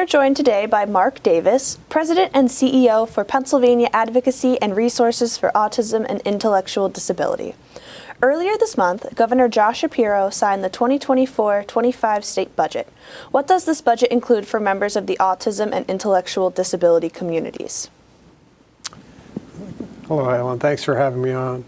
are joined today by Mark Davis, President and CEO for Pennsylvania Advocacy and Resources for Autism and Intellectual Disability. Earlier this month, Governor Josh Shapiro signed the 2024-25 state budget. What does this budget include for members of the autism and intellectual disability communities? Hello, Ellen. Thanks for having me on.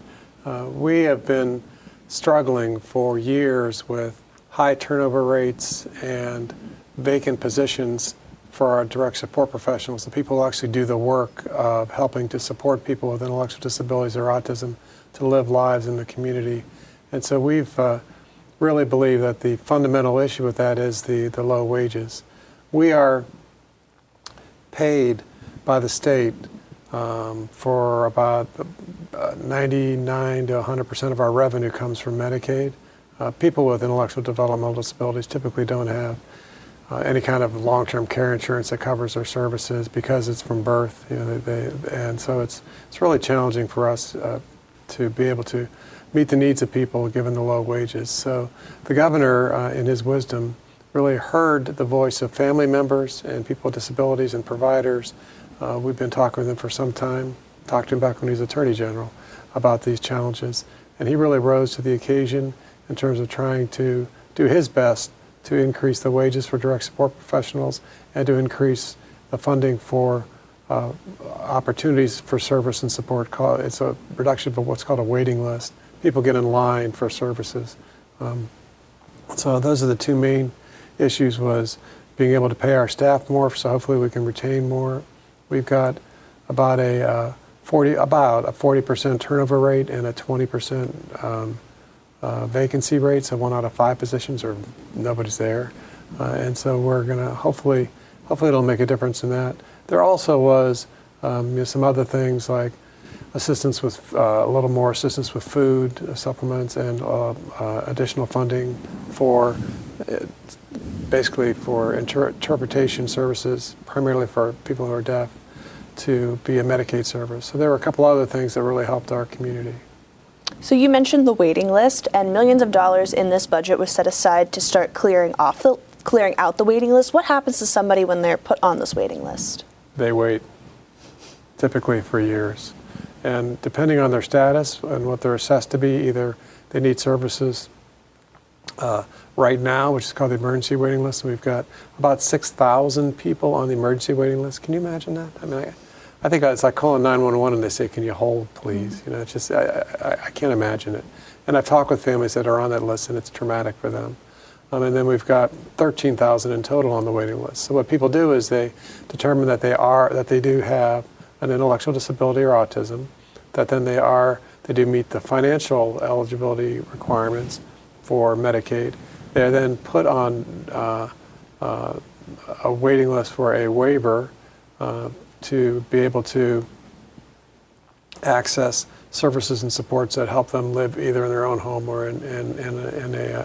We have been struggling for years with high turnover rates and vacant positions for our direct support professionals, the people who actually do the work of helping to support people with intellectual disabilities or autism to live lives in the community. And so we've really believe that the fundamental issue with that is the low wages. We are paid by the state for about 99 to 100% of our revenue comes from Medicaid. People with intellectual developmental disabilities typically don't have any kind of long-term care insurance that covers their services because it's from birth. And so it's really challenging for us to be able to meet the needs of people given the low wages. So the governor, in his wisdom, really heard the voice of family members and people with disabilities and providers. We've been talking with him for some time, talked to him back when he was Attorney General about these challenges. And he really rose to the occasion in terms of trying to do his best to increase the wages for direct support professionals and to increase the funding for opportunities for service and support. It's a reduction of what's called a waiting list. People get in line for services. So those are the two main issues: was being able to pay our staff more, so hopefully we can retain more. We've got about a 40% turnover rate and a 20% vacancy rate, so 1 out of 5 positions or nobody's there. And so we're going to hopefully it'll make a difference in that. There also was some other things like assistance with a little more assistance with food supplements and additional funding for basically for interpretation services, primarily for people who are deaf, to be a Medicaid service. So there were a couple other things that really helped our community. So you mentioned the waiting list, and millions of dollars in this budget was set aside to start clearing out the waiting list. What happens to somebody when they're put on this waiting list? They wait, typically for years. And depending on their status and what they're assessed to be, either they need services right now, which is called the emergency waiting list. We've got about 6,000 people on the emergency waiting list. Can you imagine that? I mean, I think it's like calling 911 and they say, "Can you hold, please?" You know, it's just, I can't imagine it. And I've talked with families that are on that list, and it's traumatic for them. And then we've got 13,000 in total on the waiting list. So what people do is they determine that they do have an intellectual disability or autism, that then they do meet the financial eligibility requirements for Medicaid. They're then put on a waiting list for a waiver to be able to access services and supports that help them live either in their own home or in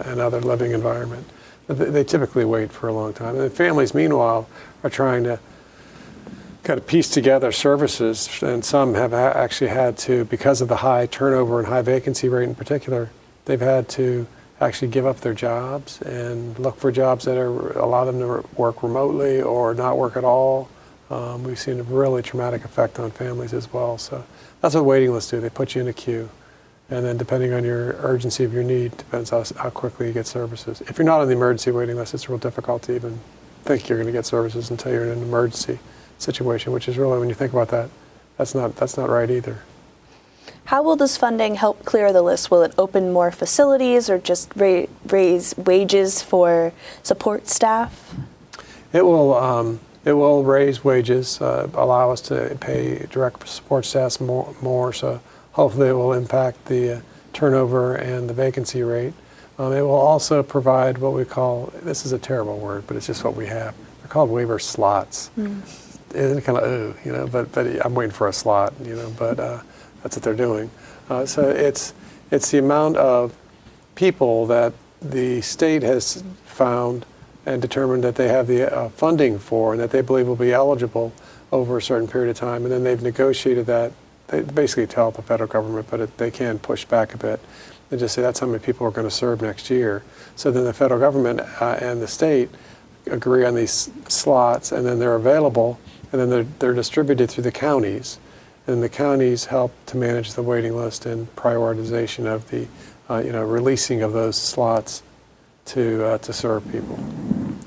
another living environment. They typically wait for a long time. And the families, meanwhile, are trying to kind of piece together services, and some have actually had to, because of the high turnover and high vacancy rate in particular, they've had to actually give up their jobs and look for jobs that allow them to work remotely or not work at all. We've seen a really traumatic effect on families as well. So that's what waiting lists do. They put you in a queue. And then depending on your urgency of your need, depends how quickly you get services. If you're not on the emergency waiting list, it's real difficult to even think you're going to get services until you're in an emergency situation, which is really, when you think about that, that's not right either. How will this funding help clear the list? Will it open more facilities or just raise wages for support staff? It will raise wages, allow us to pay direct support staff more, so hopefully it will impact the turnover and the vacancy rate. It will also provide what we call, this is a terrible word, but it's just what we have. They're called waiver slots. It's kind of, but I'm waiting for a slot, but that's what they're doing. So it's the amount of people that the state has found and determined that they have the funding for and that they believe will be eligible over a certain period of time. And then they've negotiated that. They basically tell the federal government, but they can push back a bit. They just say that's how many people we're going to serve next year. So then the federal government and the state agree on these slots, and then they're available, and then they're distributed through the counties, and the counties help to manage the waiting list and prioritization of the releasing of those slots to serve people.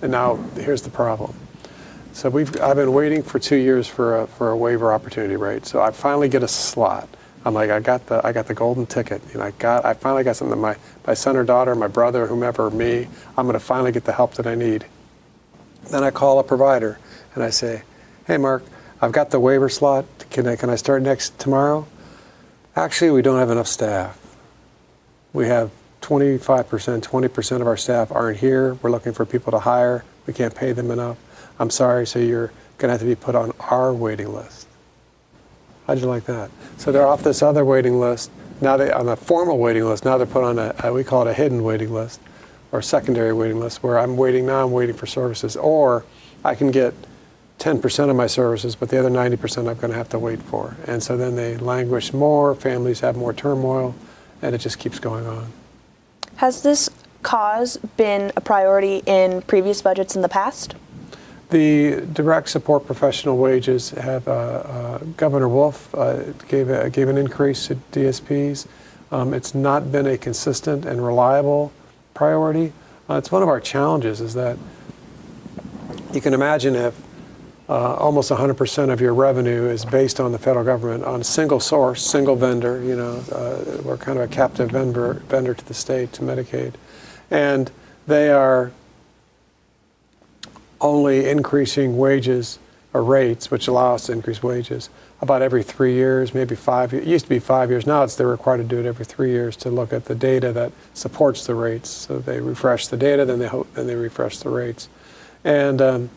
And now here's the problem. So I've been waiting for 2 years for a waiver opportunity, right? So I finally get a slot. I'm like, I got the golden ticket. I finally got something. My son or daughter, my brother, whomever, me, I'm going to finally get the help that I need. Then I call a provider and I say, hey, Mark, I've got the waiver slot. Can I start tomorrow? Actually, we don't have enough staff. We have 25%, 20% of our staff aren't here. We're looking for people to hire. We can't pay them enough. I'm sorry, so you're going to have to be put on our waiting list. How'd you like that? So they're off this other waiting list. Now on a formal waiting list. Now they're put on we call it a hidden waiting list or secondary waiting list, where I'm waiting for services. Or I can get 10% of my services, but the other 90% I'm going to have to wait for. And so then they languish more, families have more turmoil, and it just keeps going on. Has this cause been a priority in previous budgets in the past? The direct support professional wages have, Governor Wolf gave an increase to DSPs. It's not been a consistent and reliable priority. It's one of our challenges is that you can imagine if almost 100% of your revenue is based on the federal government, on a single source, single vendor, we're kind of a captive vendor to the state, to Medicaid. And they are only increasing wages or rates, which allow us to increase wages, about every 3 years, maybe 5 years. It used to be 5 years. Now they're required to do it every 3 years to look at the data that supports the rates. So they refresh the data, then they refresh the rates. And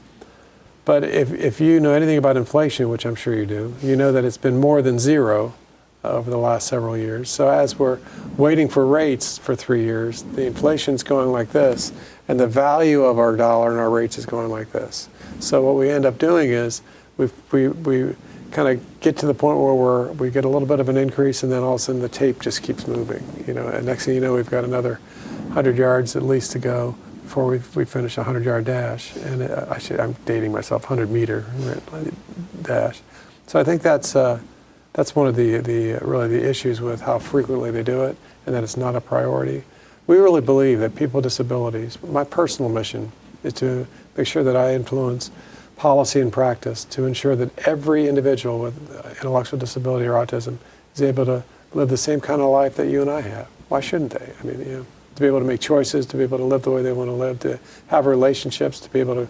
but if you know anything about inflation, which I'm sure you do, you know that it's been more than zero over the last several years. So as we're waiting for rates for 3 years, the inflation's going like this, and the value of our dollar and our rates is going like this. So what we end up doing is we kind of get to the point where we get a little bit of an increase, and then all of a sudden the tape just keeps moving. And next thing you know, we've got another 100 yards at least to go before we finish a 100-yard dash. And I'm dating myself, 100-meter dash. So I think that's one of the issues with how frequently they do it, and that it's not a priority. We really believe that people with disabilities, my personal mission is to make sure that I influence policy and practice to ensure that every individual with intellectual disability or autism is able to live the same kind of life that you and I have. Why shouldn't they? I mean, to be able to make choices, to be able to live the way they want to live, to have relationships, to be able to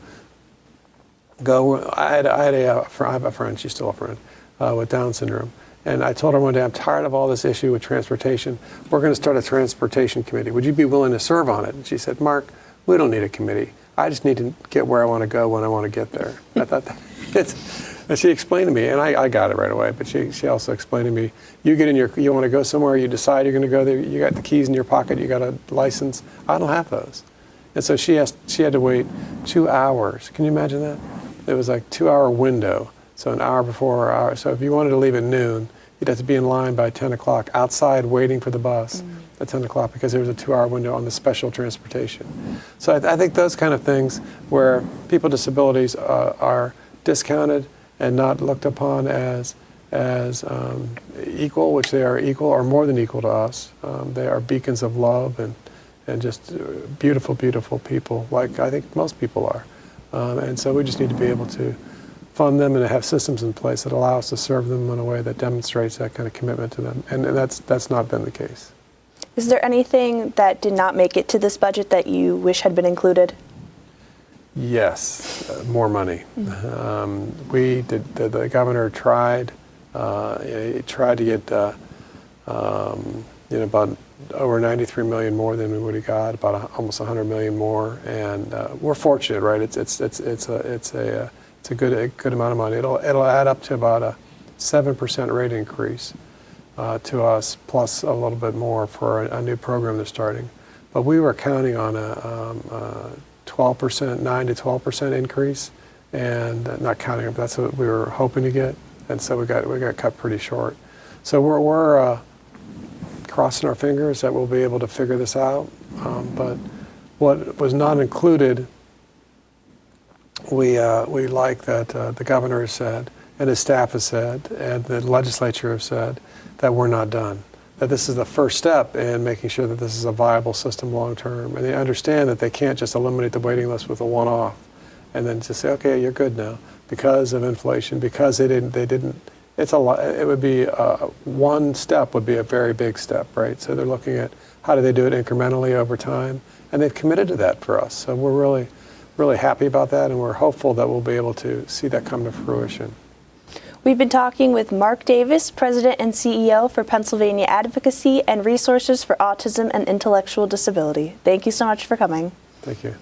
go. I have a friend, she's still a friend, with Down syndrome. And I told her one day, I'm tired of all this issue with transportation. We're going to start a transportation committee. Would you be willing to serve on it? And she said, Mark, we don't need a committee. I just need to get where I want to go when I want to get there. I thought and she explained to me, and I got it right away, but she also explained to me, you want to go somewhere, you decide you're going to go there, you got the keys in your pocket, you got a license. I don't have those. And so she had to wait 2 hours. Can you imagine that? It was like 2-hour window. So an hour before our hour. So if you wanted to leave at noon, you'd have to be in line by 10 o'clock outside waiting for the bus at 10 o'clock because there was a 2-hour window on the special transportation. So I think those kind of things where people with disabilities are discounted and not looked upon as equal, which they are equal or more than equal to us. They are beacons of love and just beautiful, beautiful people, like I think most people are. And so we just need to be able to fund them and have systems in place that allow us to serve them in a way that demonstrates that kind of commitment to them. And that's not been the case. Is there anything that did not make it to this budget that you wish had been included? Yes, more money. The governor tried. He tried to get about over 93 million more than we would have got, about almost 100 million more. And we're fortunate, right? It's a good amount of money. It'll add up to about a 7% rate increase to us, plus a little bit more for a new program they're starting. But we were counting on a 12%, 9 to 12% increase, and not counting, but that's what we were hoping to get, and so we got cut pretty short. So we're crossing our fingers that we'll be able to figure this out. But what was not included we like that the governor has said, and his staff has said, and the legislature have said that we're not done. That this is the first step in making sure that this is a viable system long term, and they understand that they can't just eliminate the waiting list with a one-off, and then just say, okay, you're good now because of inflation, because they didn't. It's a lot. It would be one step would be a very big step, right? So they're looking at how do they do it incrementally over time, and they've committed to that for us. So we're really happy about that, and we're hopeful that we'll be able to see that come to fruition. We've been talking with Mark Davis, President and CEO for Pennsylvania Advocacy and Resources for Autism and Intellectual Disability. Thank you so much for coming. Thank you.